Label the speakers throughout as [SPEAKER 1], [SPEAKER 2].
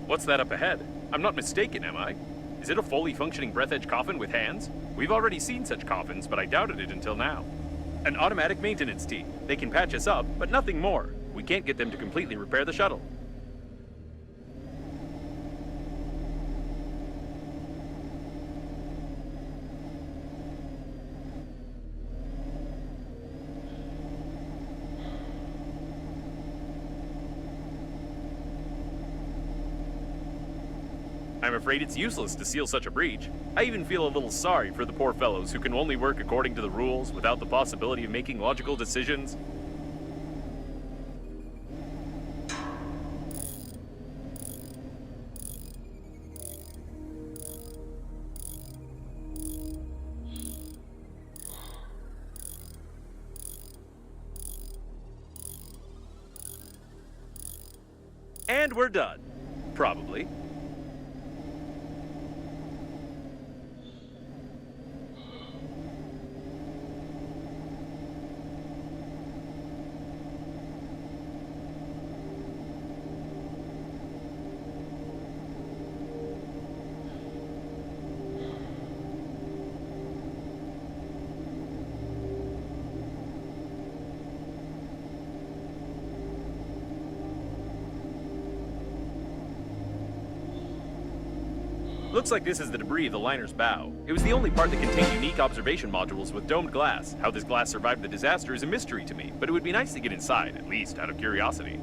[SPEAKER 1] What's that up ahead? I'm not mistaken, am I? Is it a fully functioning Breathedge coffin with hands? We've already seen such coffins, but I doubted it until now. An automatic maintenance team. They can patch us up, but nothing more. We can't get them to completely repair the shuttle. I'm afraid it's useless to seal such a breach. I even feel a little sorry for the poor fellows who can only work according to the rules without the possibility of making logical decisions. And we're done. Probably. Looks like this is the debris of the liner's bow. It was the only part that contained unique observation modules with domed glass. How this glass survived the disaster is a mystery to me, but it would be nice to get inside, at least out of curiosity.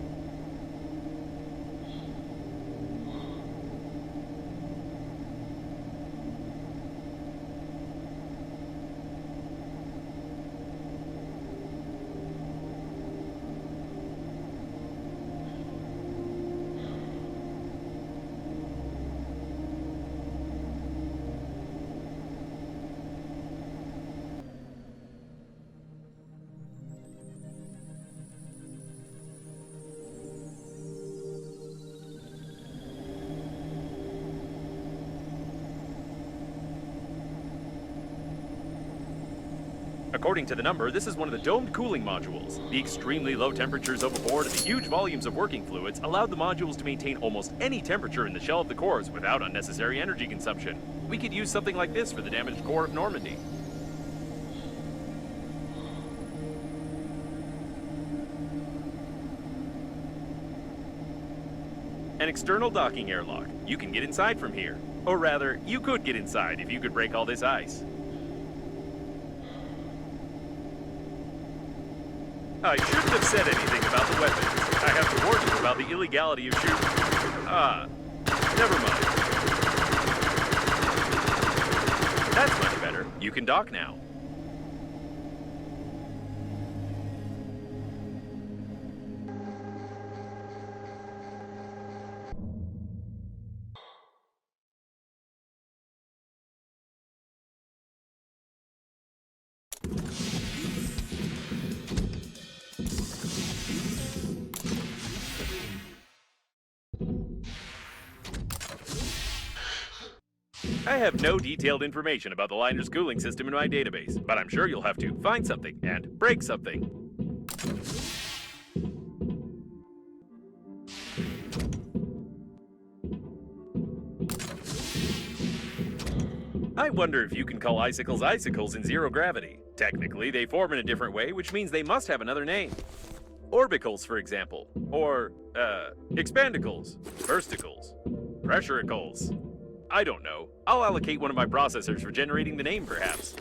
[SPEAKER 1] According to the number, this is one of the domed cooling modules. The extremely low temperatures overboard and the huge volumes of working fluids allowed the modules to maintain almost any temperature in the shell of the cores without unnecessary energy consumption. We could use something like this for the damaged core of Normandy. An external docking airlock. You can get inside from here. Or rather, you could get inside if you could break all this ice. I shouldn't have said anything about the weapons. I have to warn you about the illegality of shooting. Never mind. That's much better. You can dock now. I have no detailed information about the liner's cooling system in my database, but I'm sure you'll have to find something and break something. I wonder if you can call icicles icicles in zero gravity. Technically, they form in a different way, which means they must have another name. Orbicles, for example. Or, expandicles, bursticles, pressuricles. I don't know. I'll allocate one of my processors for generating the name, perhaps.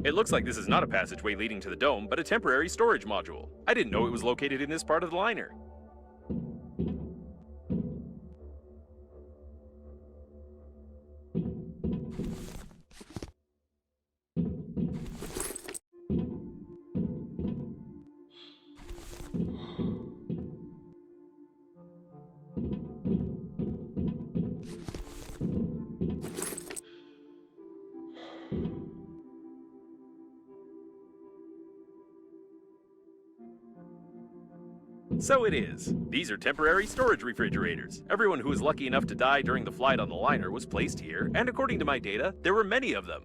[SPEAKER 1] It looks like this is not a passageway leading to the dome, but a temporary storage module. I didn't know it was located in this part of the liner. So it is. These are temporary storage refrigerators. Everyone who was lucky enough to die during the flight on the liner was placed here, and according to my data, there were many of them.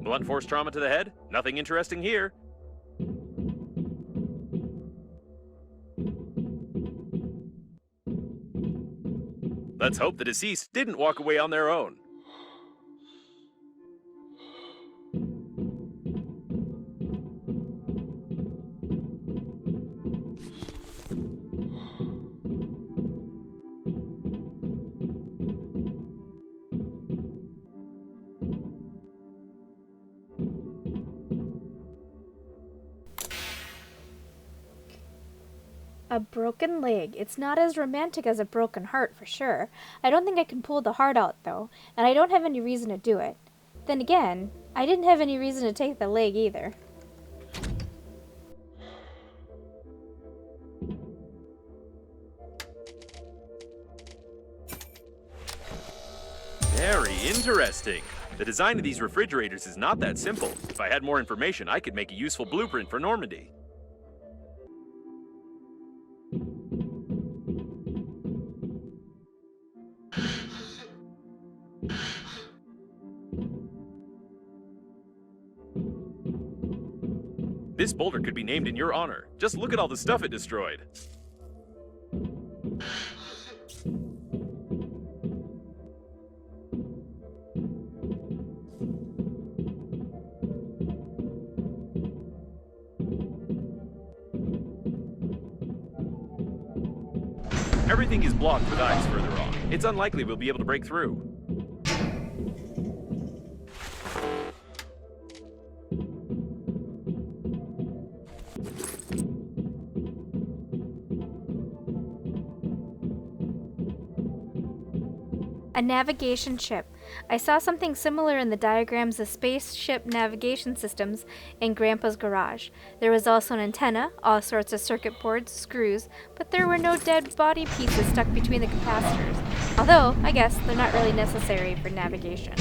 [SPEAKER 1] Blunt force trauma to the head? Nothing interesting here. Let's hope the deceased didn't walk away on their own.
[SPEAKER 2] A broken leg. It's not as romantic as a broken heart, for sure. I don't think I can pull the heart out, though, and I don't have any reason to do it. Then again, I didn't have any reason to take the leg either.
[SPEAKER 1] Very interesting. The design of these refrigerators is not that simple. If I had more information, I could make a useful blueprint for Normandy. This boulder could be named in your honor. Just look at all the stuff it destroyed. Everything is blocked with ice further on. It's unlikely we'll be able to break through.
[SPEAKER 2] A navigation chip. I saw something similar in the diagrams of spaceship navigation systems in Grandpa's garage. There was also an antenna, all sorts of circuit boards, screws, but there were no dead body pieces stuck between the capacitors. Although, I guess, they're not really necessary for navigation.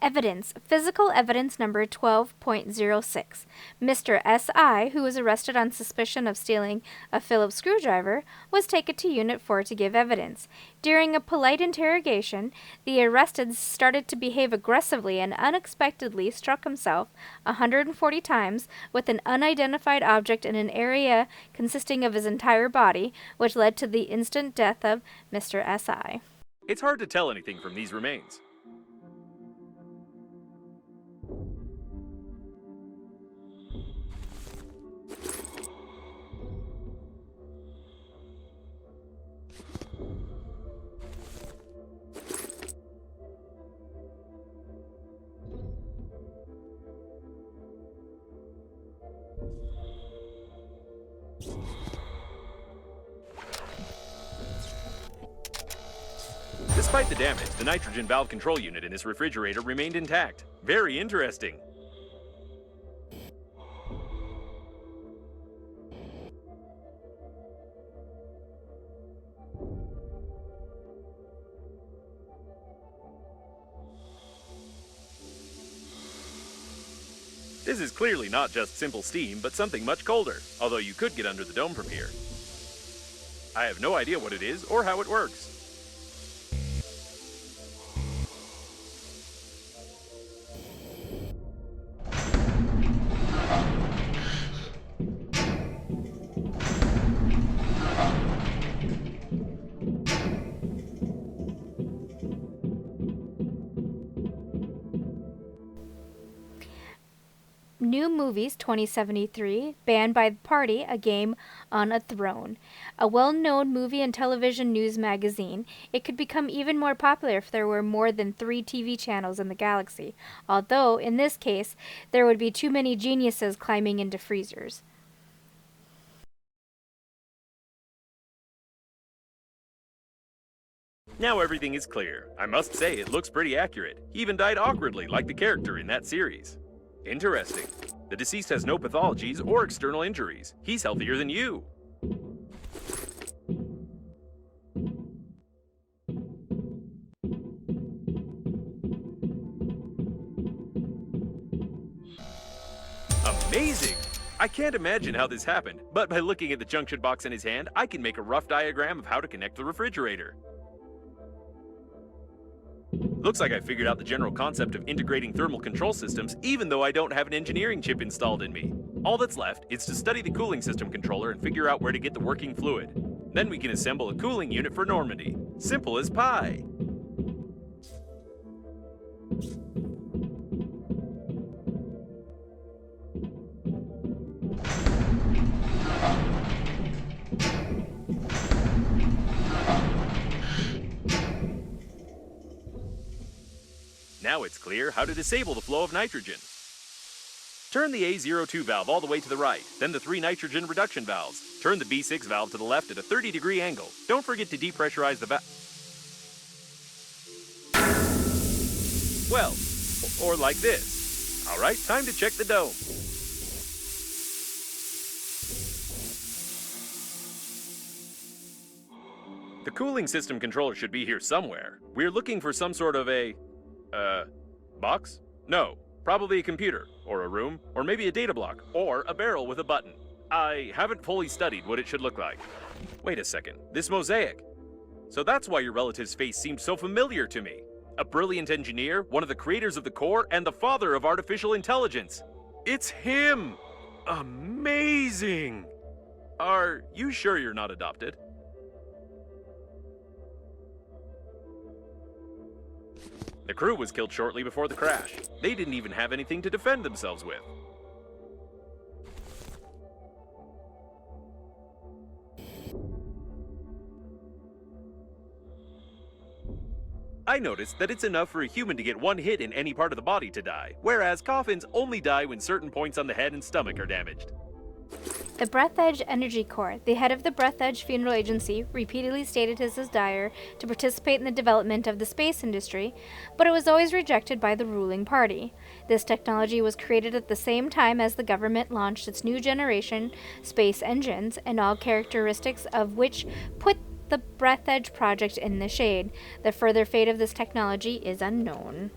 [SPEAKER 2] Evidence. Physical evidence number 12.06. Mr. S.I., who was arrested on suspicion of stealing a Phillips screwdriver, was taken to Unit 4 to give evidence. During a polite interrogation, the arrested started to behave aggressively and unexpectedly struck himself 140 times with an unidentified object in an area consisting of his entire body, which led to the instant death of Mr. S.I.
[SPEAKER 1] It's hard to tell anything from these remains. Despite the damage, the nitrogen valve control unit in this refrigerator remained intact. Very interesting. This is clearly not just simple steam, but something much colder, although you could get under the dome from here. I have no idea what it is or how it works.
[SPEAKER 2] New Movies 2073, Banned by the Party, A Game on a Throne. A well-known movie and television news magazine, it could become even more popular if there were more than 3 TV channels in the galaxy, although, in this case, there would be too many geniuses climbing into freezers.
[SPEAKER 1] Now everything is clear. I must say, it looks pretty accurate. He even died awkwardly, like the character in that series. Interesting. The deceased has no pathologies or external injuries. He's healthier than you. Amazing! I can't imagine how this happened, but by looking at the junction box in his hand, I can make a rough diagram of how to connect the refrigerator. Looks like I figured out the general concept of integrating thermal control systems, even though I don't have an engineering chip installed in me. All that's left is to study the cooling system controller and figure out where to get the working fluid. Then we can assemble a cooling unit for Normandy. Simple as pie. Now it's clear how to disable the flow of nitrogen. Turn the A02 valve all the way to the right, then the 3 nitrogen reduction valves. Turn the B6 valve to the left at a 30-degree angle. Don't forget to depressurize the valve. Well, or like this. All right, time to check the dome. The cooling system controller should be here somewhere. We're looking for some sort of a box? No, probably a computer, or a room, or maybe a data block, or a barrel with a button. I haven't fully studied what it should look like. Wait a second, this mosaic. So that's why your relative's face seemed so familiar to me. A brilliant engineer, one of the creators of the core, and the father of artificial intelligence. It's him! Amazing! Are you sure you're not adopted? The crew was killed shortly before the crash. They didn't even have anything to defend themselves with. I noticed that it's enough for a human to get 1 hit in any part of the body to die, whereas coffins only die when certain points on the head and stomach are damaged.
[SPEAKER 2] The Breathedge Energy Corps, the head of the Breathedge Funeral Agency, repeatedly stated his desire to participate in the development of the space industry, but it was always rejected by the ruling party. This technology was created at the same time as the government launched its new generation space engines, and all characteristics of which put the Breathedge project in the shade. The further fate of this technology is unknown.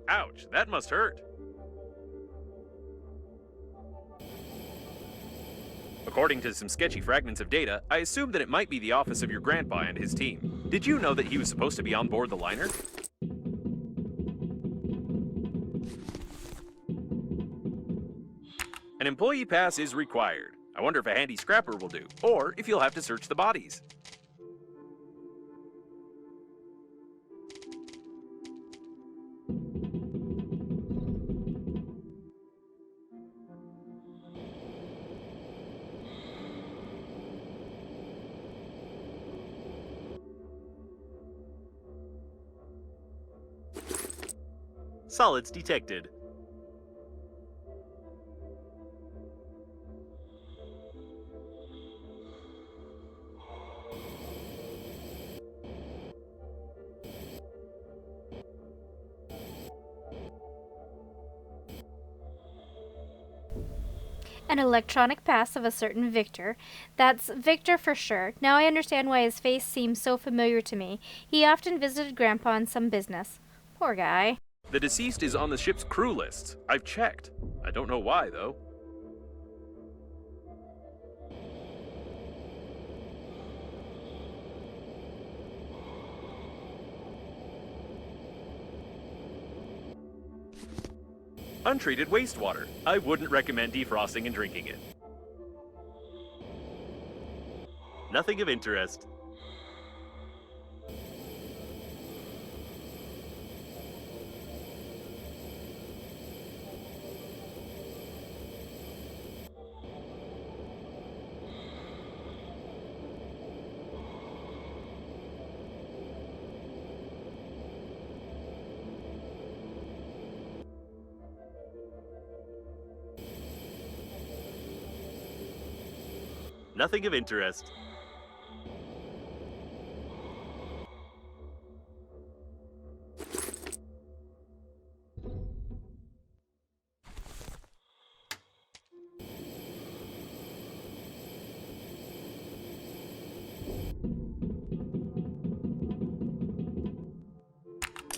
[SPEAKER 1] Ouch, that must hurt. According to some sketchy fragments of data, I assume that it might be the office of your grandpa and his team. Did you know that he was supposed to be on board the liner? An employee pass is required. I wonder if a handy scrapper will do, or if you'll have to search the bodies. Solids detected.
[SPEAKER 2] An electronic pass of a certain Victor. That's Victor for sure. Now I understand why his face seems so familiar to me. He often visited Grandpa on some business. Poor guy.
[SPEAKER 1] The deceased is on the ship's crew lists. I've checked. I don't know why, though. Untreated wastewater. I wouldn't recommend defrosting and drinking it. Nothing of interest. Nothing of interest.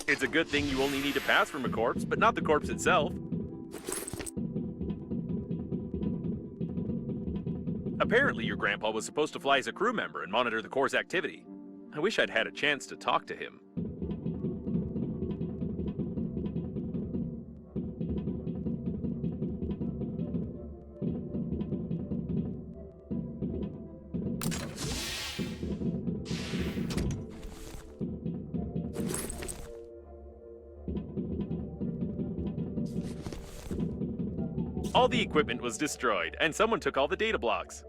[SPEAKER 1] It's a good thing you only need a pass from a corpse, but not the corpse itself. Apparently, your grandpa was supposed to fly as a crew member and monitor the Corps' activity. I wish I'd had a chance to talk to him. All the equipment was destroyed, and someone took all the data blocks.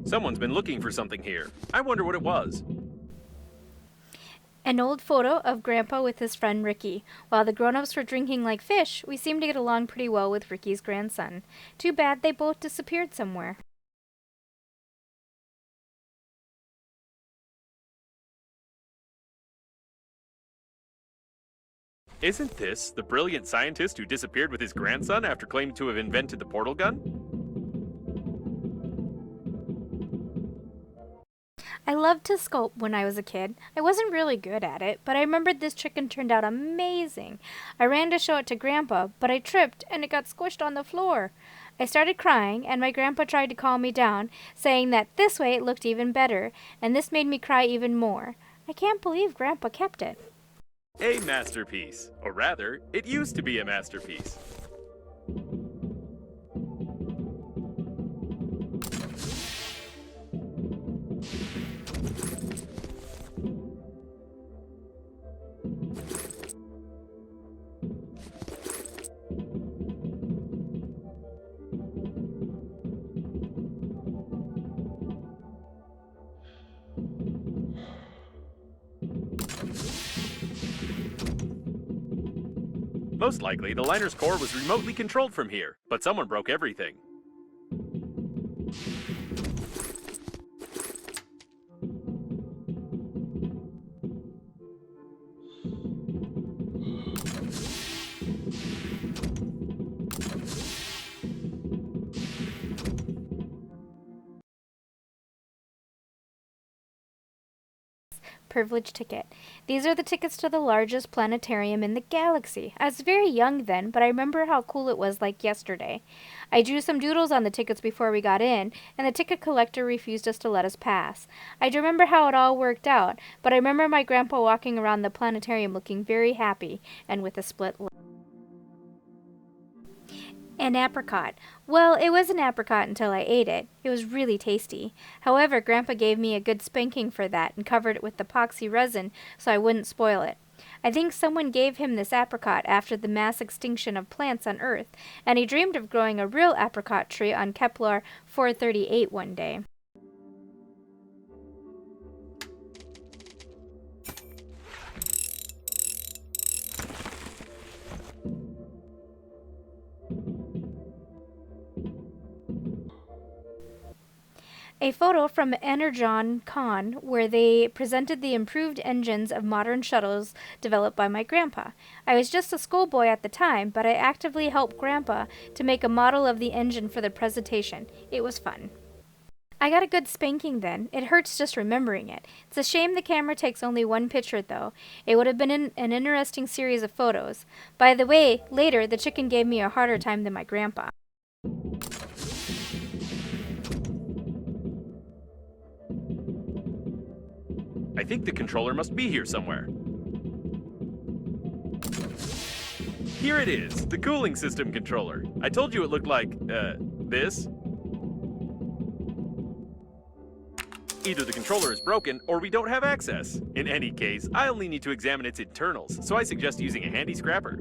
[SPEAKER 1] Someone's been looking for something here. I wonder what it was.
[SPEAKER 2] An old photo of Grandpa with his friend Ricky. While the grown-ups were drinking like fish, we seemed to get along pretty well with Ricky's grandson. Too bad they both disappeared somewhere.
[SPEAKER 1] Isn't this the brilliant scientist who disappeared with his grandson after claiming to have invented the portal gun?
[SPEAKER 2] I loved to sculpt when I was a kid. I wasn't really good at it, but I remembered this trick and turned out amazing. I ran to show it to Grandpa, but I tripped and it got squished on the floor. I started crying, and my grandpa tried to calm me down, saying that this way it looked even better, and this made me cry even more. I can't believe Grandpa kept it.
[SPEAKER 1] A masterpiece. Or rather, it used to be a masterpiece. Most likely, the liner's core was remotely controlled from here, but someone broke everything.
[SPEAKER 2] privilege ticket. These are the tickets to the largest planetarium in the galaxy. I was very young then, but I remember how cool it was like yesterday. I drew some doodles on the tickets before we got in, and the ticket collector refused us to let us pass. I don't remember how it all worked out, but I remember my grandpa walking around the planetarium looking very happy and with a split lip. An apricot. Well, it was an apricot until I ate it. It was really tasty. However, Grandpa gave me a good spanking for that and covered it with epoxy resin so I wouldn't spoil it. I think someone gave him this apricot after the mass extinction of plants on Earth, and he dreamed of growing a real apricot tree on Kepler 438 one day. A photo from Energon.Con where they presented the improved engines of modern shuttles developed by my grandpa. I was just a schoolboy at the time, but I actively helped Grandpa to make a model of the engine for the presentation. It was fun. I got a good spanking then. It hurts just remembering it. It's a shame the camera takes only one picture, though. It would have been an interesting series of photos. By the way, later, the chicken gave me a harder time than my grandpa.
[SPEAKER 1] I think the controller must be here somewhere. Here it is, the cooling system controller. I told you it looked like, this. Either the controller is broken, or we don't have access. In any case, I only need to examine its internals, so I suggest using a handy scrapper.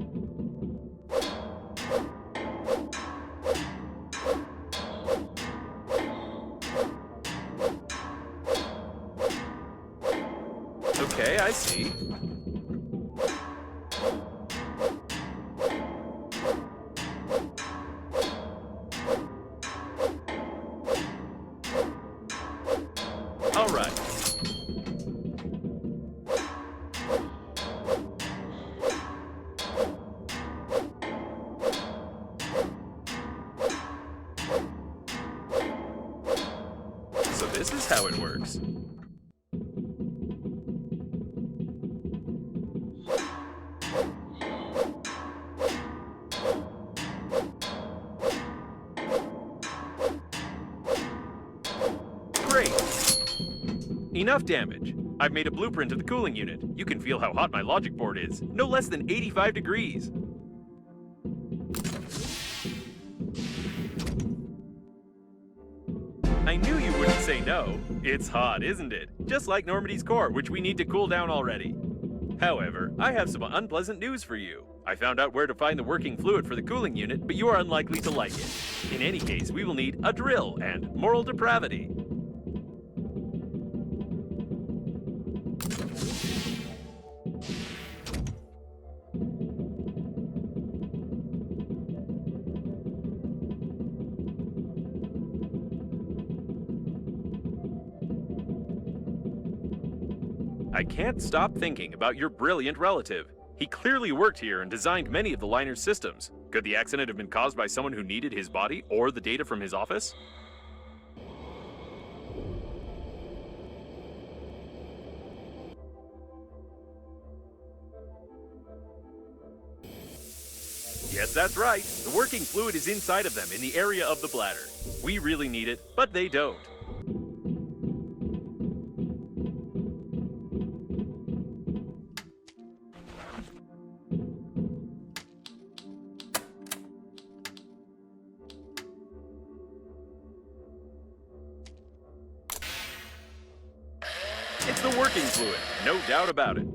[SPEAKER 1] Okay, I see. All right. So this is how it works. Great. Enough damage. I've made a blueprint of the cooling unit. You can feel how hot my logic board is. No less than 85 degrees. I knew you wouldn't say no. It's hot, isn't it? Just like Normandy's core, which we need to cool down already. However, I have some unpleasant news for you. I found out where to find the working fluid for the cooling unit, but you are unlikely to like it. In any case, we will need a drill and moral depravity. I can't stop thinking about your brilliant relative. He clearly worked here and designed many of the liner's systems. Could the accident have been caused by someone who needed his body or the data from his office? Yes, that's right. The working fluid is inside of them in the area of the bladder. We really need it, but they don't. It's the working fluid, no doubt about it.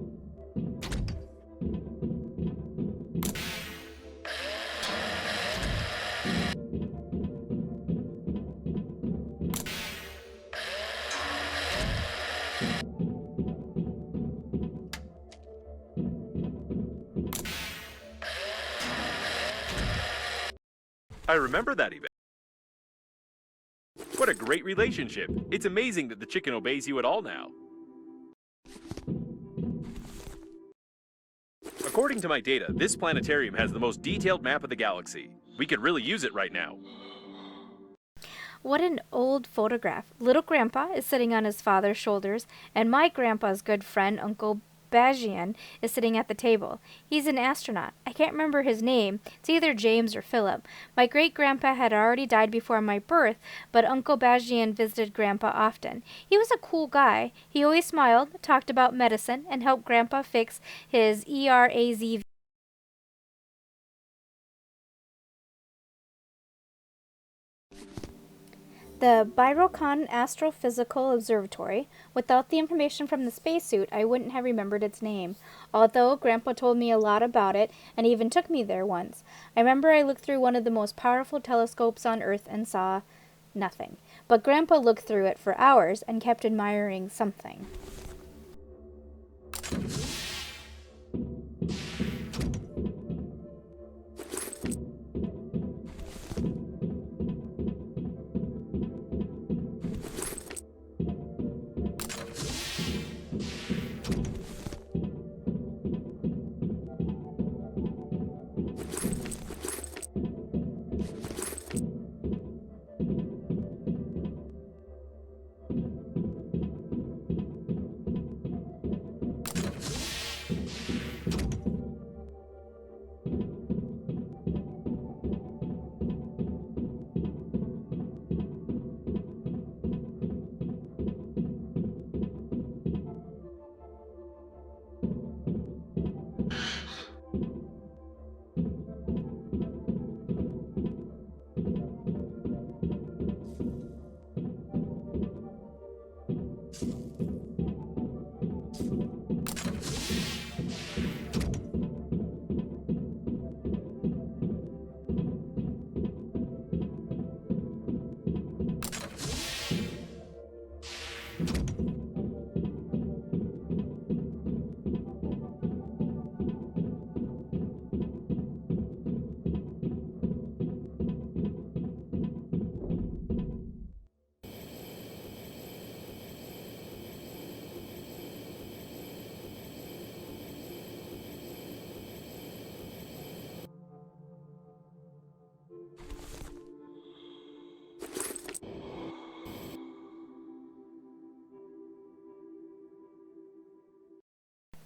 [SPEAKER 1] I remember that event. What a great relationship. It's amazing that the chicken obeys you at all now. According to my data, this planetarium has the most detailed map of the galaxy. We could really use it right now.
[SPEAKER 2] What an old photograph. Little Grandpa is sitting on his father's shoulders, and my grandpa's good friend, Uncle Bajian, is sitting at the table. He's an astronaut. I can't remember his name. It's either James or Philip. My great-grandpa had already died before my birth, but Uncle Bajian visited Grandpa often. He was a cool guy. He always smiled, talked about medicine, and helped Grandpa fix his ERAZ. The Byrocon Astrophysical Observatory. Without the information from the spacesuit, I wouldn't have remembered its name, although Grandpa told me a lot about it and even took me there once. I remember I looked through one of the most powerful telescopes on Earth and saw nothing. But Grandpa looked through it for hours and kept admiring something.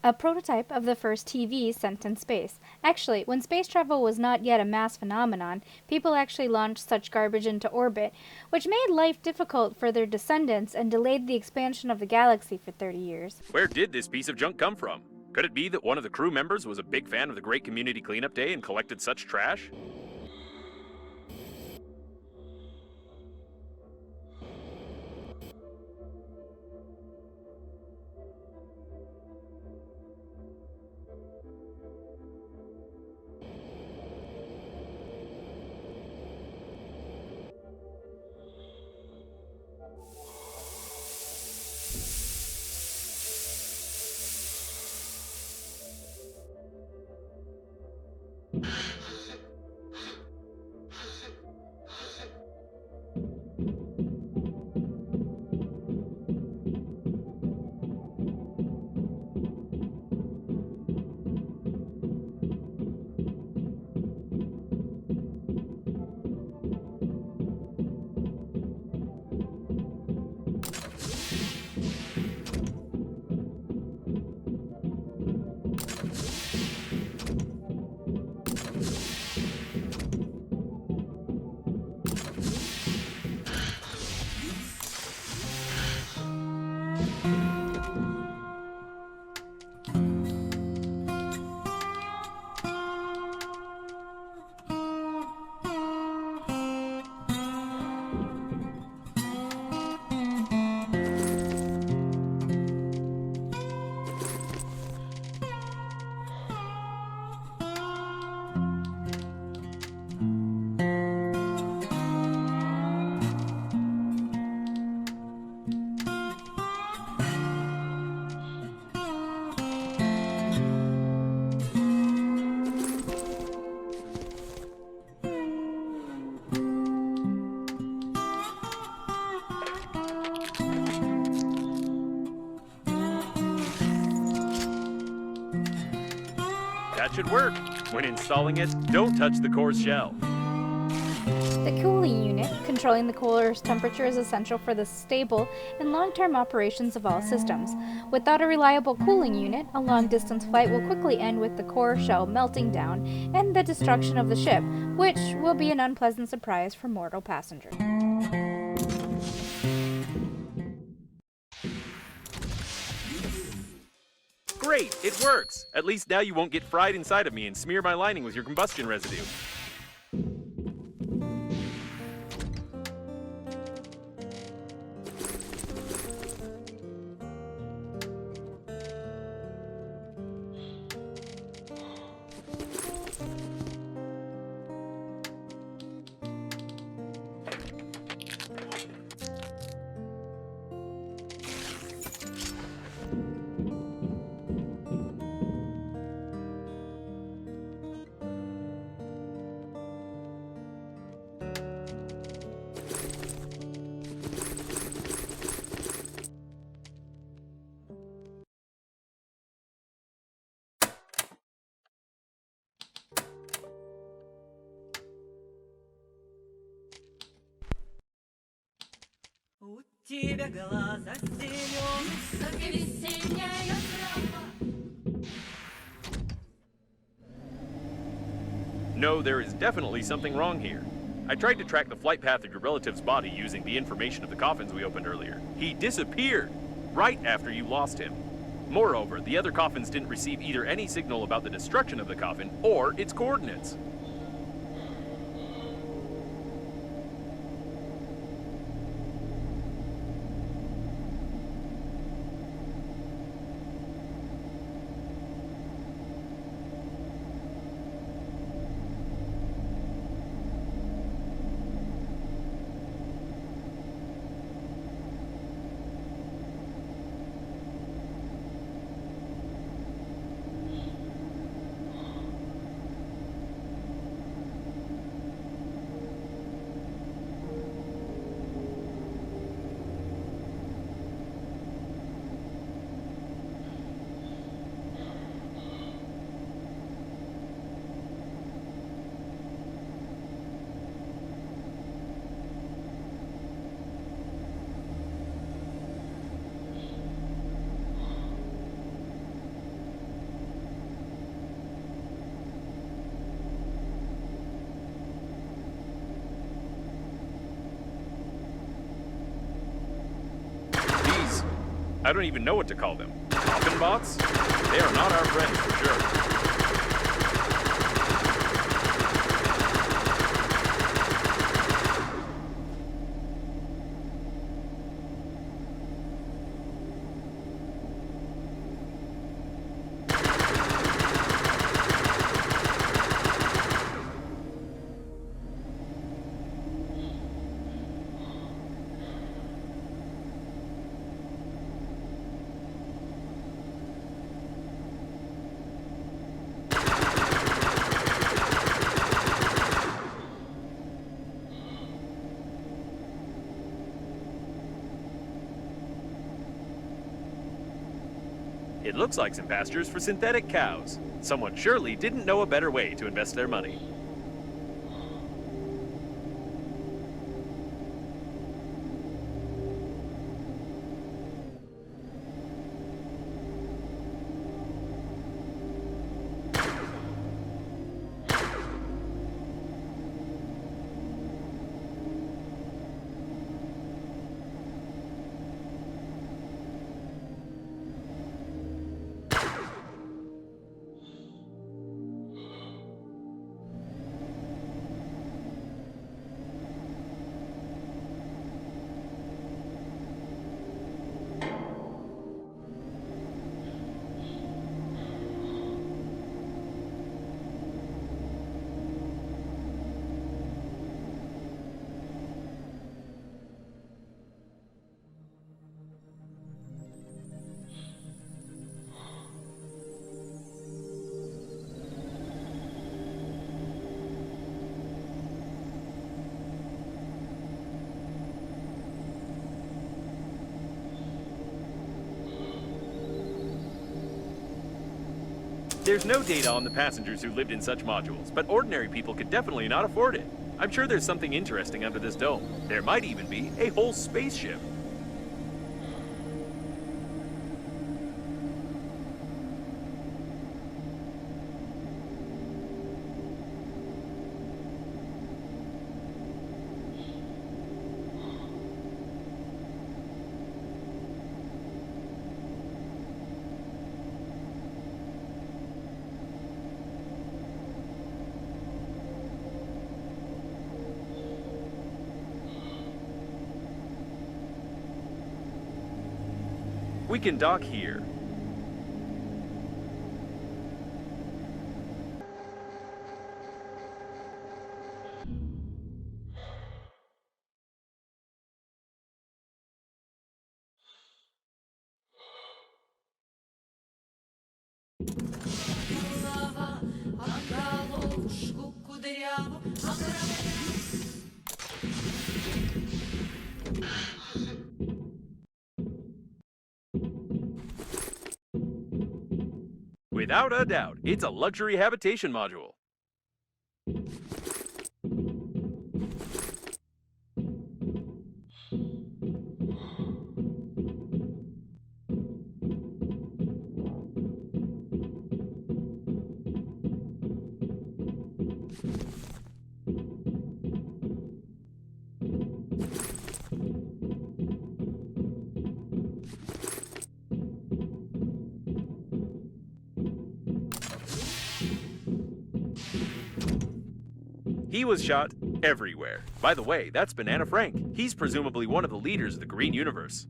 [SPEAKER 2] A prototype of the first TV sent in space. Actually, when space travel was not yet a mass phenomenon, people actually launched such garbage into orbit, which made life difficult for their descendants and delayed the expansion of the galaxy for 30 years.
[SPEAKER 1] Where did this piece of junk come from? Could it be that one of the crew members was a big fan of the Great Community Cleanup Day and collected such trash? That should work. When installing it, don't touch the core's shell.
[SPEAKER 2] The cooling unit, controlling the cooler's temperature, is essential for the stable and long-term operations of all systems. Without a reliable cooling unit, a long-distance flight will quickly end with the core shell melting down and the destruction of the ship, which will be an unpleasant surprise for mortal passengers.
[SPEAKER 1] Great, it works! At least now you won't get fried inside of me and smear my lining with your combustion residue.
[SPEAKER 3] У тебя глаза зеленые, как весенняя трава.
[SPEAKER 1] No, there is definitely something wrong here. I tried to track the flight path of your relative's body using the information of the coffins we opened earlier. He disappeared right after you lost him. Moreover, the other coffins didn't receive either any signal about the destruction of the coffin or its coordinates. I don't even know what to call them. Coffin bots? They are not our friends for sure. It looks like some pastures for synthetic cows. Someone surely didn't know a better way to invest their money. There's no data on the passengers who lived in such modules, but ordinary people could definitely not afford it. I'm sure there's something interesting under this dome. There might even be a whole spaceship. We can dock here.
[SPEAKER 3] Голова, а головушку кудряву, а
[SPEAKER 1] Without a doubt, it's a luxury habitation module. He was shot everywhere. By the way, that's Banana Frank. He's presumably one of the leaders of the Green Universe.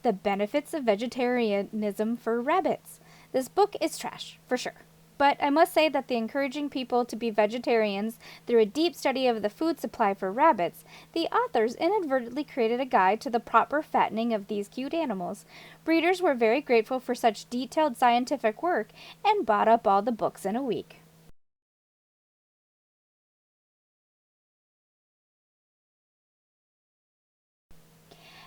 [SPEAKER 2] The benefits of vegetarianism for rabbits. This book is trash, for sure. But I must say that the encouraging people to be vegetarians through a deep study of the food supply for rabbits, the authors inadvertently created a guide to the proper fattening of these cute animals. Breeders were very grateful for such detailed scientific work and bought up all the books in a week.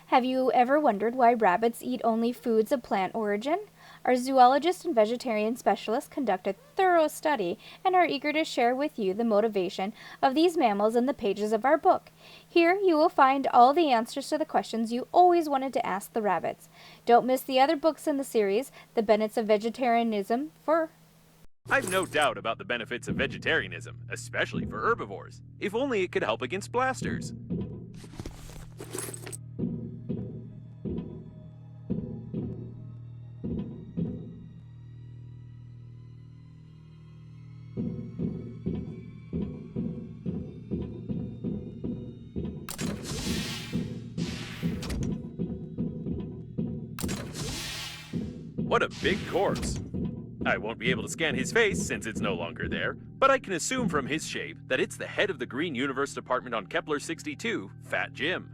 [SPEAKER 2] Have you ever wondered why rabbits eat only foods of plant origin? Our zoologist and vegetarian specialists conduct a thorough study and are eager to share with you the motivation of these mammals in the pages of our book. Here you will find all the answers to the questions you always wanted to ask the rabbits. Don't miss the other books in the series, The Benefits of Vegetarianism for...
[SPEAKER 1] I've no doubt about the benefits of vegetarianism, especially for herbivores. If only it could help against blasters. What a big corpse. I won't be able to scan his face since it's no longer there, but I can assume from his shape that it's the head of the Green Universe Department on Kepler 62, Fat Jim.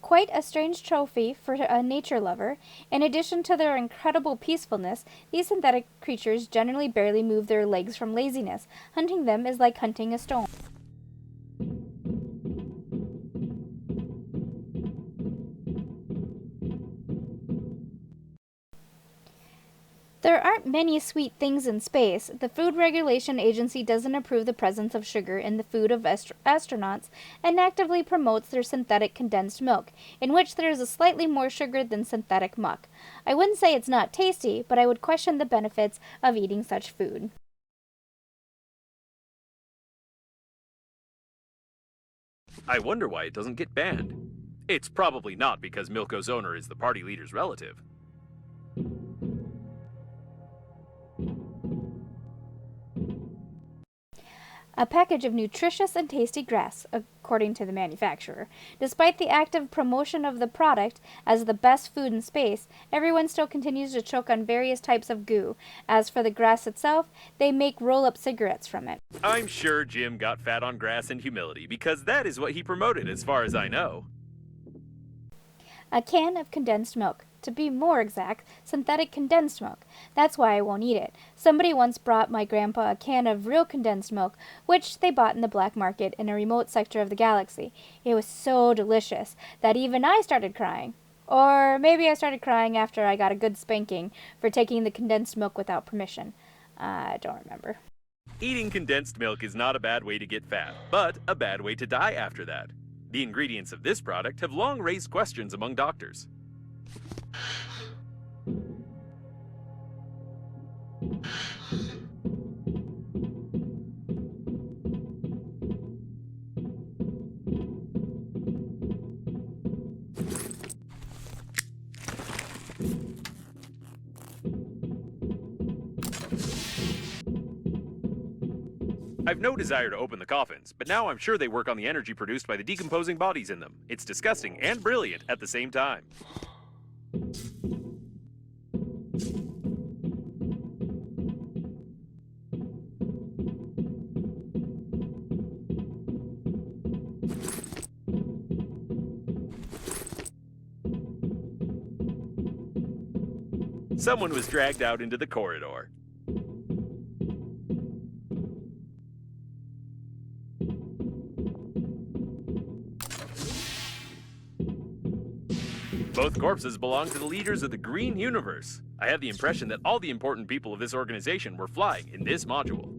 [SPEAKER 2] Quite a strange trophy for a nature lover. In addition to their incredible peacefulness, these synthetic creatures generally barely move their legs from laziness. Hunting them is like hunting a stone. There aren't many sweet things in space. The Food Regulation Agency doesn't approve the presence of sugar in the food of astronauts and actively promotes their synthetic condensed milk, in which there is a slightly more sugar than synthetic muck. I wouldn't say it's not tasty, but I would question the benefits of eating such food.
[SPEAKER 1] I wonder why it doesn't get banned. It's probably not because Milko's owner is the party leader's relative.
[SPEAKER 2] A package of nutritious and tasty grass, according to the manufacturer. Despite the active promotion of the product as the best food in space, everyone still continues to choke on various types of goo. As for the grass itself, they make roll-up cigarettes from it.
[SPEAKER 1] I'm sure Jim got fat on grass and humility, because that is what he promoted as far as I know.
[SPEAKER 2] A can of condensed milk. To be more exact, synthetic condensed milk. That's why I won't eat it. Somebody once brought my grandpa a can of real condensed milk, which they bought in the black market in a remote sector of the galaxy. It was so delicious that even I started crying. Or maybe I started crying after I got a good spanking for taking the condensed milk without permission. I don't remember.
[SPEAKER 1] Eating condensed milk is not a bad way to get fat, but a bad way to die after that. The ingredients of this product have long raised questions among doctors. I've no desire to open the coffins, but now I'm sure they work on the energy produced by the decomposing bodies in them. It's disgusting and brilliant at the same time. Someone was dragged out into the corridor. Both corpses belong to the leaders of the Green Universe. I have the impression that all the important people of this organization were flying in this module.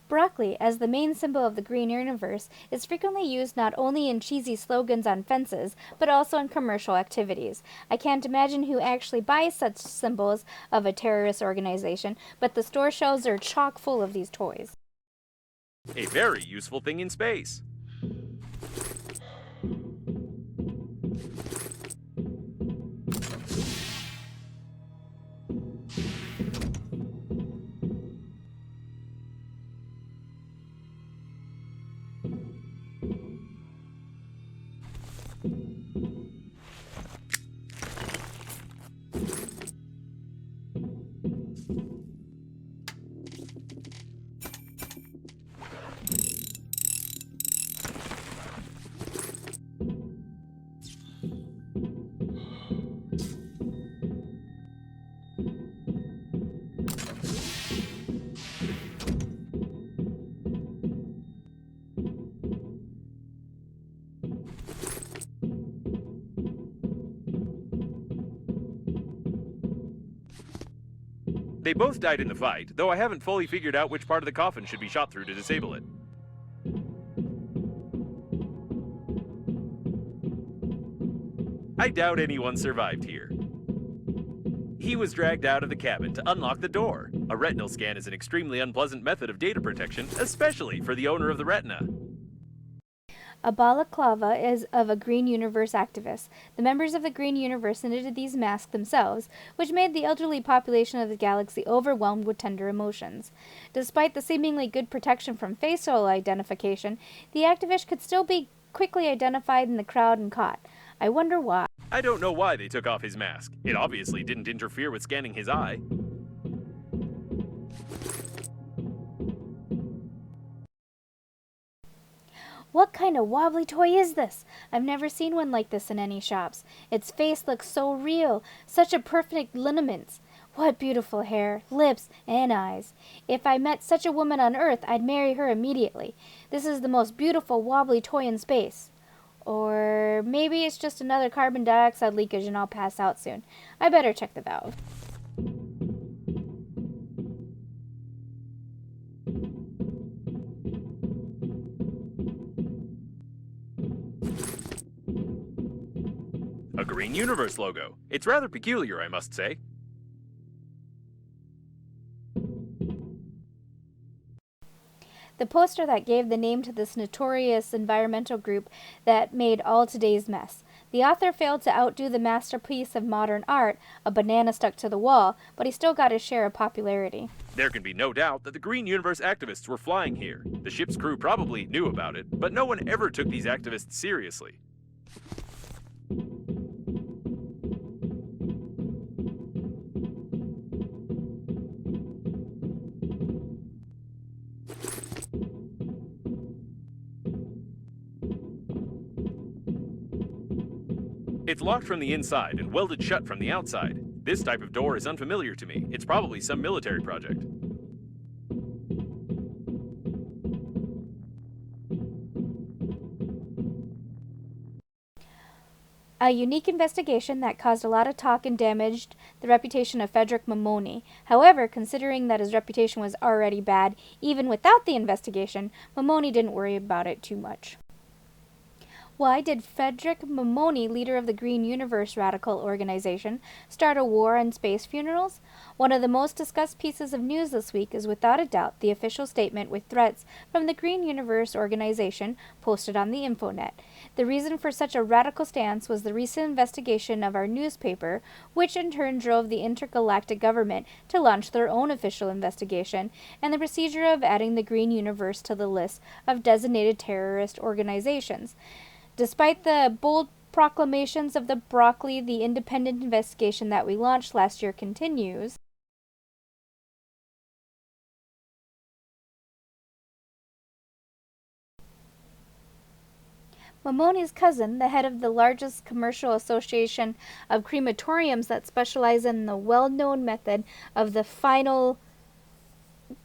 [SPEAKER 2] Broccoli, as the main symbol of the green universe, is frequently used not only in cheesy slogans on fences, but also in commercial activities. I can't imagine who actually buys such symbols of a terrorist organization, but the store shelves are chock full of these toys.
[SPEAKER 1] A very useful thing in space. They both died in the fight, though I haven't fully figured out which part of the coffin should be shot through to disable it. I doubt anyone survived here. He was dragged out of the cabin to unlock the door. A retinal scan is an extremely unpleasant method of data protection, especially for the owner of the retina.
[SPEAKER 2] A balaclava is of a Green Universe activist. The members of the Green Universe knitted these masks themselves, which made the elderly population of the galaxy overwhelmed with tender emotions. Despite the seemingly good protection from facial identification, the activist could still be quickly identified in the crowd and caught. I wonder why.
[SPEAKER 1] I don't know why they took off his mask. It obviously didn't interfere with scanning his eye.
[SPEAKER 2] What kind of wobbly toy is this? I've never seen one like this in any shops. Its face looks so real, such a perfect lineaments. What beautiful hair, lips, and eyes. If I met such a woman on Earth, I'd marry her immediately. This is the most beautiful wobbly toy in space. Or maybe it's just another carbon dioxide leakage and I'll pass out soon. I better check the valve.
[SPEAKER 1] A Green Universe logo. It's rather peculiar, I must say.
[SPEAKER 2] the poster that gave the name to this notorious environmental group that made all today's mess. The author failed to outdo the masterpiece of modern art, a banana stuck to the wall, but he still got his share of popularity.
[SPEAKER 1] There can be no doubt that the Green Universe activists were flying here. The ship's crew probably knew about it, but no one ever took these activists seriously. It's locked from the inside and welded shut from the outside. This type of door is unfamiliar to me. It's probably some military project.
[SPEAKER 2] A unique investigation that caused a lot of talk and damaged the reputation of Frederick Mamoni. However, considering that his reputation was already bad, even without the investigation, Mamoni didn't worry about it too much. Why did Frederick Mamoni, leader of the Green Universe radical organization, start a war on space funerals? One of the most discussed pieces of news this week is without a doubt the official statement with threats from the Green Universe organization posted on the Infonet. The reason for such a radical stance was the recent investigation of our newspaper, which in turn drove the intergalactic government to launch their own official investigation, and the procedure of adding the Green Universe to the list of designated terrorist organizations. Despite the bold proclamations of the broccoli, the independent investigation that we launched last year continues. Mamoni's cousin, the head of the largest commercial association of crematoriums that specialize in the well-known method of the final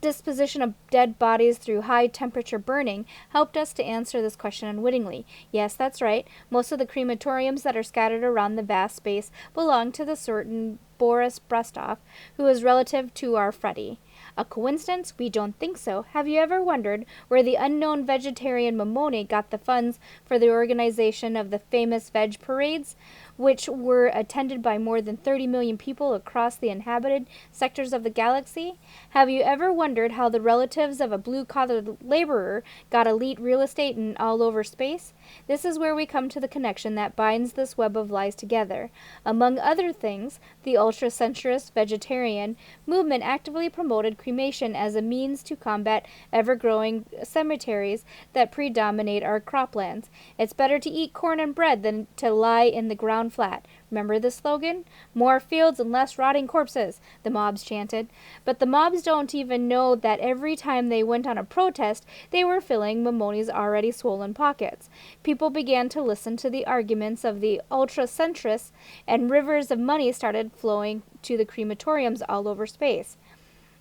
[SPEAKER 2] disposition of dead bodies through high-temperature burning, helped us to answer this question unwittingly. Yes, that's right. Most of the crematoriums that are scattered around the vast space belong to the certain Boris Brestoff, who is relative to our Freddy. A coincidence? We don't think so. Have you ever wondered where the unknown vegetarian Mamoni got the funds for the organization of the famous veg parades, which were attended by more than 30 million people across the inhabited sectors of the galaxy? Have you ever wondered how the relatives of a blue-collar laborer got elite real estate in all over space? This is where we come to the connection that binds this web of lies together. Among other things, the ultra-centrist vegetarian movement actively promoted cremation as a means to combat ever-growing cemeteries that predominate our croplands. It's better to eat corn and bread than to lie in the ground flat. Remember the slogan? More fields and less rotting corpses, the mobs chanted. But the mobs don't even know that every time they went on a protest, they were filling Mamoni's already swollen pockets. People began to listen to the arguments of the ultra-centrists, and rivers of money started flowing to the crematoriums all over space.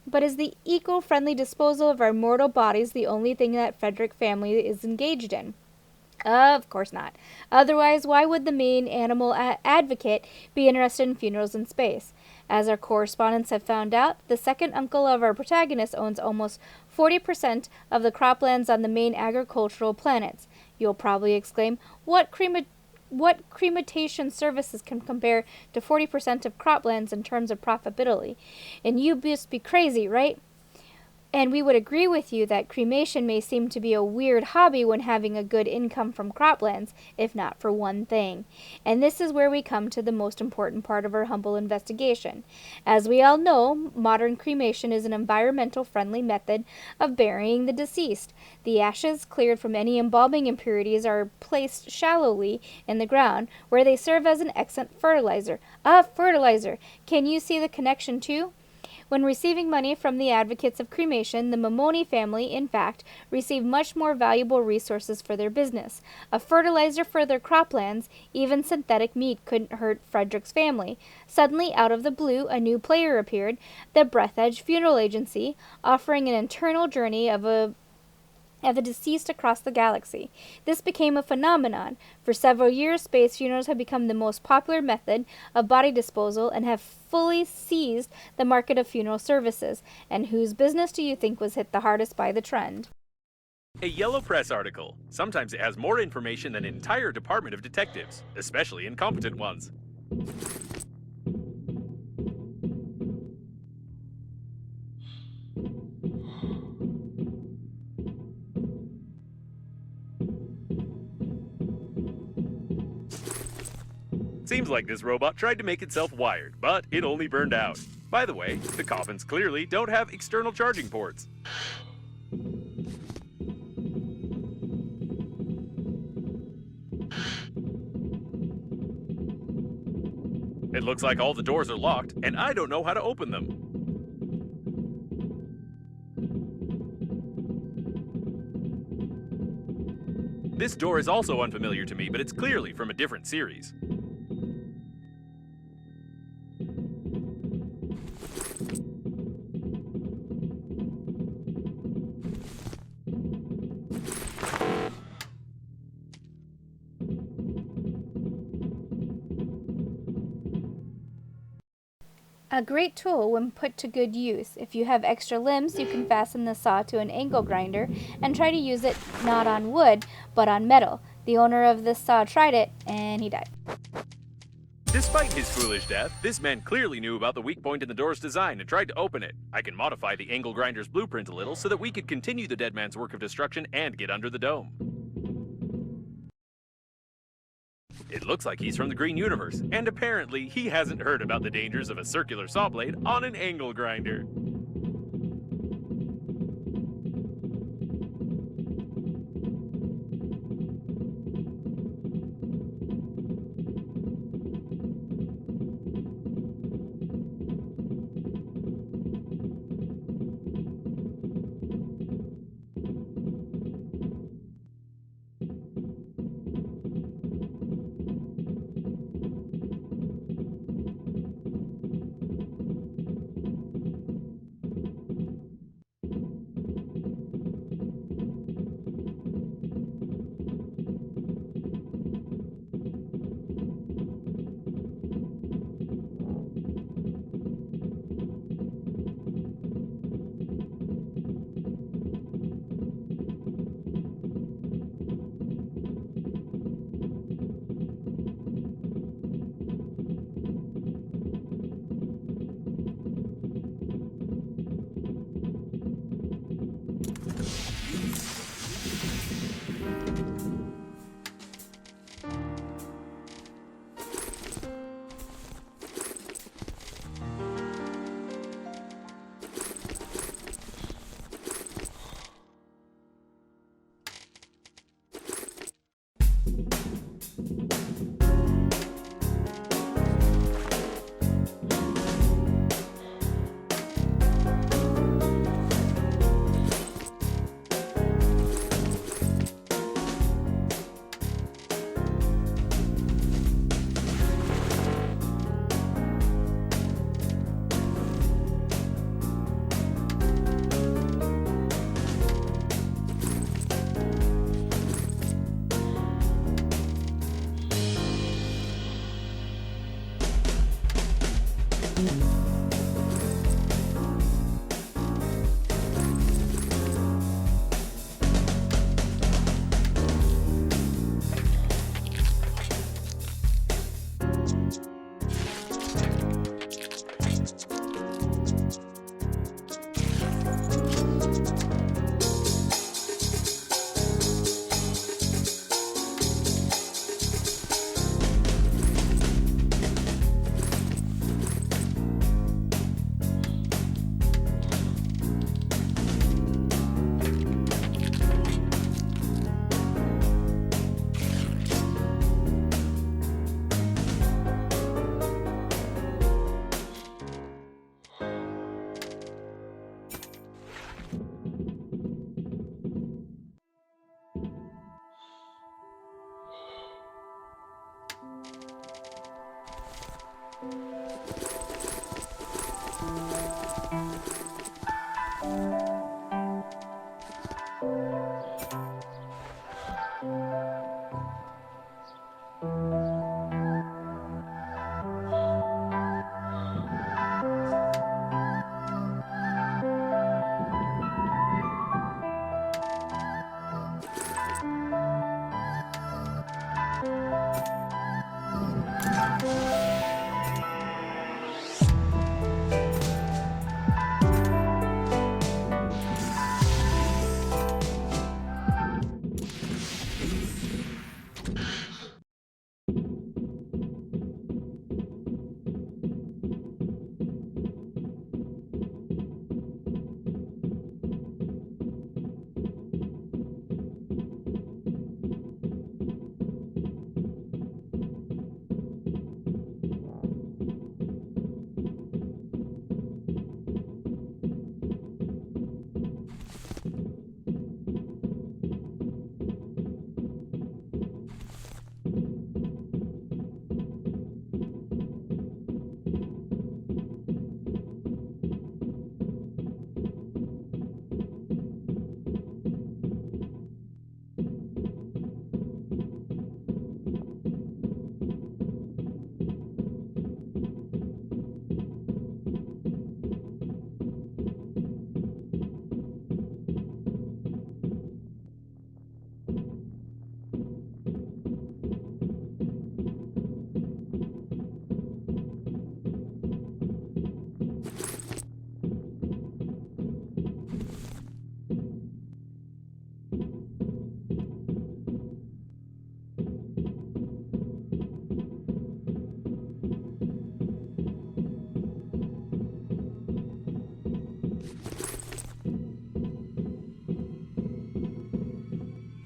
[SPEAKER 2] But is the eco-friendly disposal of our mortal bodies the only thing that Frederick family is engaged in? Of course not. Otherwise, why would the main animal advocate be interested in funerals in space? As our correspondents have found out, the second uncle of our protagonist owns almost 40% of the croplands on the main agricultural planets. You'll probably exclaim, what cremation services can compare to 40% of croplands in terms of profitability? And you must be crazy, right? And we would agree with you that cremation may seem to be a weird hobby when having a good income from croplands, if not for one thing. And this is where we come to the most important part of our humble investigation. As we all know, modern cremation is an environmental-friendly method of burying the deceased. The ashes, cleared from any embalming impurities, are placed shallowly in the ground, where they serve as an excellent fertilizer. Fertilizer! Can you see the connection too? When receiving money from the advocates of cremation, the Mamoni family, in fact, received much more valuable resources for their business. A fertilizer for their croplands, even synthetic meat couldn't hurt Frederick's family. Suddenly, out of the blue, a new player appeared, the Breathedge Funeral Agency, offering an internal journey of the deceased across the galaxy. This became a phenomenon. For several years, space funerals have become the most popular method of body disposal and have fully seized the market of funeral services. And whose business do you think was hit the hardest by the trend?
[SPEAKER 1] A yellow press article. Sometimes it has more information than an entire department of detectives, especially incompetent ones. Seems like this robot tried to make itself wired, but it only burned out. By the way, the coffins clearly don't have external charging ports. It looks like all the doors are locked, and I don't know how to open them. This door is also unfamiliar to me, but it's clearly from a different series.
[SPEAKER 2] A great tool when put to good use. If you have extra limbs, you can fasten the saw to an angle grinder and try to use it not on wood, but on metal. The owner of this saw tried it, and he died.
[SPEAKER 1] Despite his foolish death, this man clearly knew about the weak point in the door's design and tried to open it. I can modify the angle grinder's blueprint a little so that we could continue the dead man's work of destruction and get under the dome. It looks like he's from the Green Universe, and apparently he hasn't heard about the dangers of a circular saw blade on an angle grinder.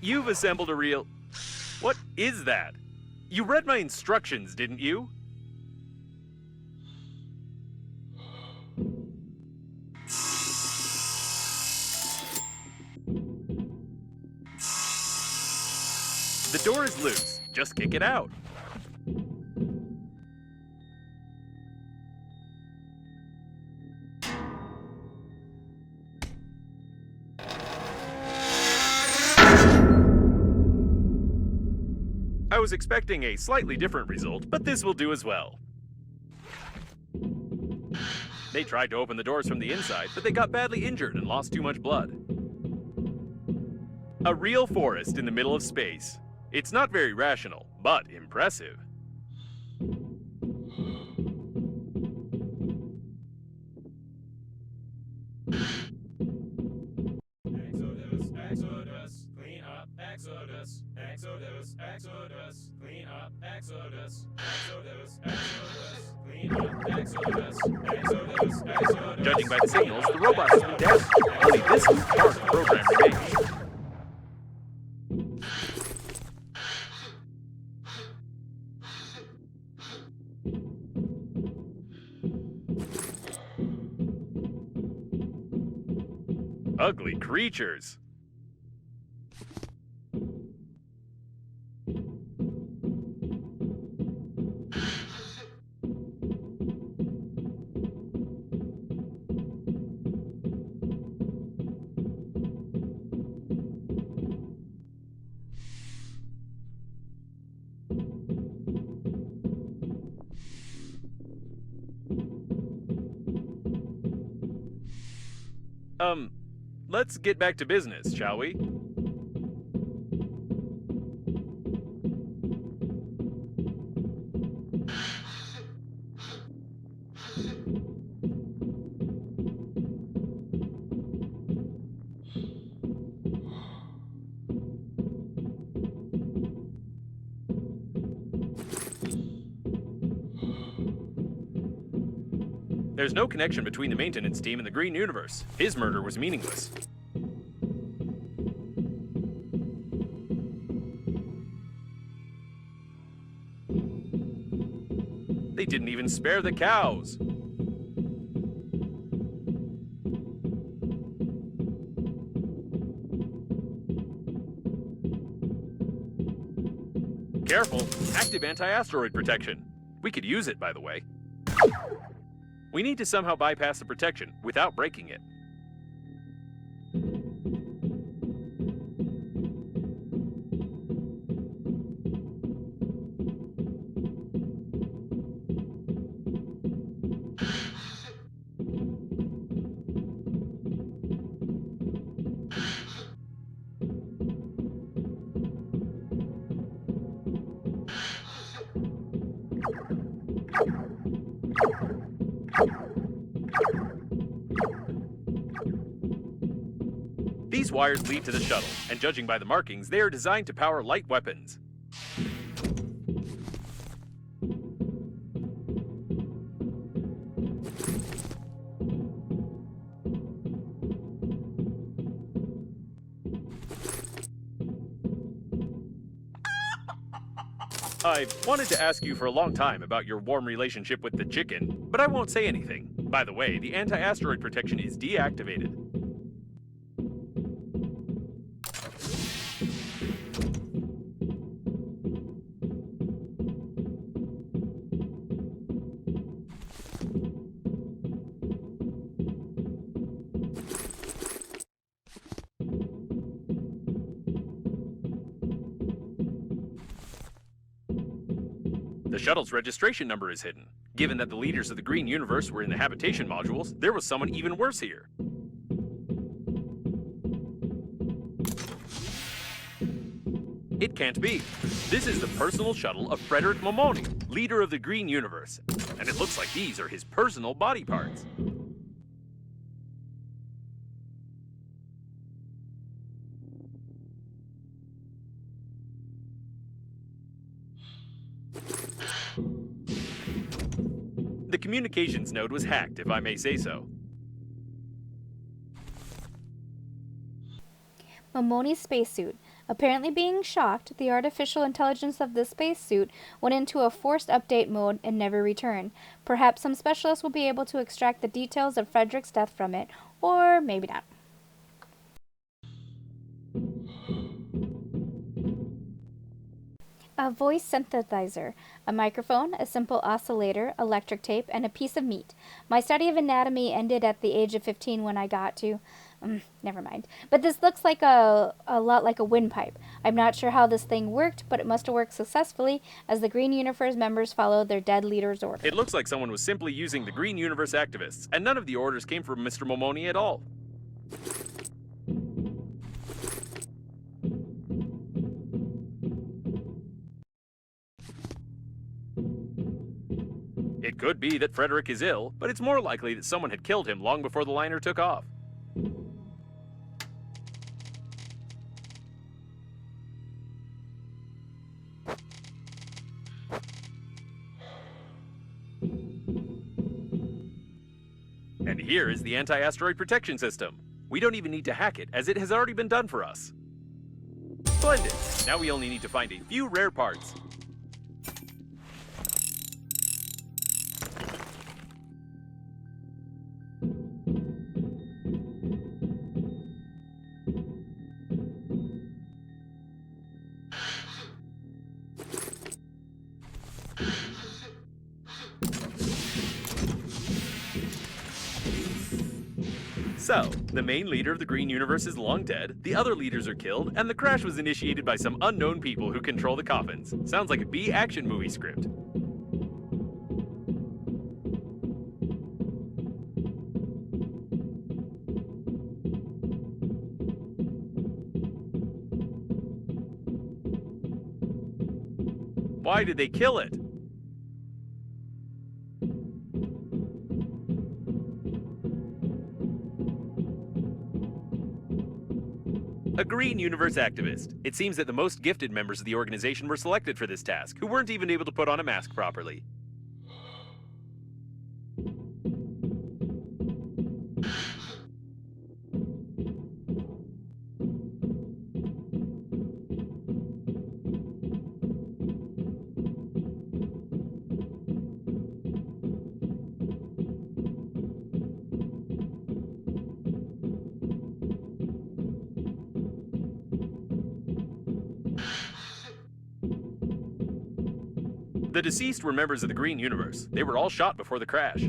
[SPEAKER 1] You've assembled a real... What is that? You read my instructions, didn't you? The door is loose. Just kick it out. I was expecting a slightly different result, but this will do as well. They tried to open the doors from the inside, but they got badly injured and lost too much blood. A real forest in the middle of space. It's not very rational, but impressive.
[SPEAKER 4] Exodus, Exodus, clean up, Exodus, Exodus, Exodus, clean up, Exodus, Exodus, Exodus, clean up, Exodus, Exodus, Exodus.
[SPEAKER 1] Judging by the signals, the robot has been damaged. Only this part of the program remains. Ugly creatures. Let's get back to business, shall we? There's no connection between the maintenance team and the Green Universe. His murder was meaningless. They didn't even spare the cows. Careful, active anti-asteroid protection. We could use it, by the way. We need to somehow bypass the protection without breaking it. These wires lead to the shuttle, and judging by the markings, they are designed to power light weapons. I've wanted to ask you for a long time about your warm relationship with the chicken, but I won't say anything. By the way, the anti-asteroid protection is deactivated. The shuttle's registration number is hidden. Given that the leaders of the Green Universe were in the habitation modules, there was someone even worse here. It can't be. This is the personal shuttle of Frederick Momoni, leader of the Green Universe. And it looks like these are his personal body parts. The communications node was hacked, if I may say so.
[SPEAKER 2] Momoni's spacesuit, Apparently being shocked, the artificial intelligence of the spacesuit went into a forced update mode and never returned. Perhaps some specialists will be able to extract the details of Frederick's death from it, or maybe not. A voice synthesizer, a microphone, a simple oscillator, electric tape, and a piece of meat. My study of anatomy ended at the age of 15 when I got to... never mind. But this looks like a lot like a windpipe. I'm not sure how this thing worked, but it must have worked successfully as the Green Universe members followed their dead leader's order.
[SPEAKER 1] It looks like someone was simply using the Green Universe activists, and none of the orders came from Mr. Momoni at all. It could be that Frederick is ill, but it's more likely that someone had killed him long before the liner took off. And here is the anti-asteroid protection system. We don't even need to hack it, as it has already been done for us. Splendid! Now we only need to find a few rare parts. So, the main leader of the Green Universe is long dead, the other leaders are killed, and the crash was initiated by some unknown people who control the coffins. Sounds like a B action movie script. Why did they kill it? A Green Universe activist. It seems that the most gifted members of the organization were selected for this task, who weren't even able to put on a mask properly. The deceased were members of the Green Universe. They were all shot before the crash.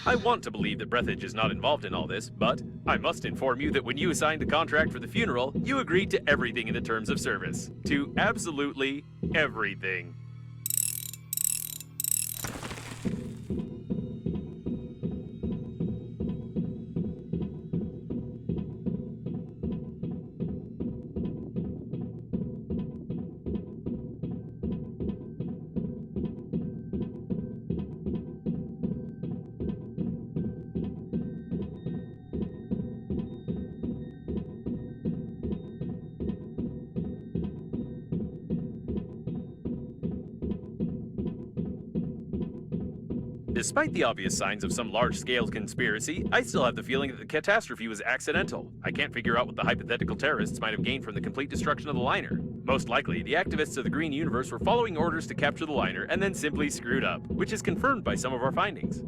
[SPEAKER 1] I want to believe that Breathedge is not involved in all this, but I must inform you that when you assigned the contract for the funeral, you agreed to everything in the terms of service. To absolutely everything. Despite the obvious signs of some large-scale conspiracy, I still have the feeling that the catastrophe was accidental. I can't figure out what the hypothetical terrorists might have gained from the complete destruction of the liner. Most likely, the activists of the Green Universe were following orders to capture the liner and then simply screwed up, which is confirmed by some of our findings.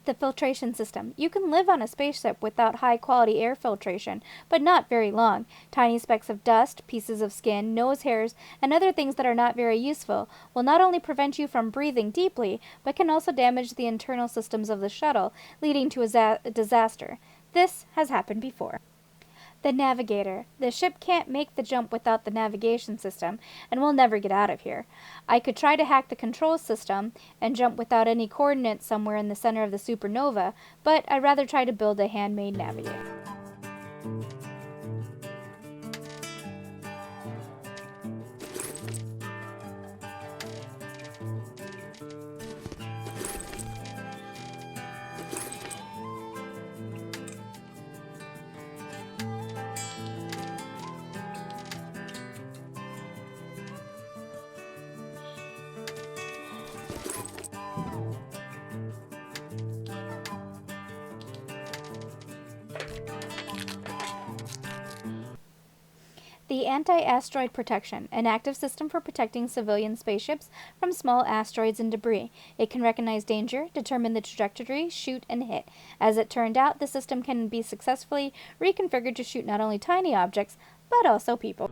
[SPEAKER 2] The filtration system. You can live on a spaceship without high-quality air filtration, but not very long. Tiny specks of dust, pieces of skin, nose hairs, and other things that are not very useful will not only prevent you from breathing deeply, but can also damage the internal systems of the shuttle, leading to a disaster. This has happened before. The navigator. The ship can't make the jump without the navigation system, and we'll never get out of here. I could try to hack the control system and jump without any coordinates somewhere in the center of the supernova, but I'd rather try to build a handmade navigator. The Anti-Asteroid Protection, an active system for protecting civilian spaceships from small asteroids and debris. It can recognize danger, determine the trajectory, shoot, and hit. As it turned out, the system can be successfully reconfigured to shoot not only tiny objects, but also people.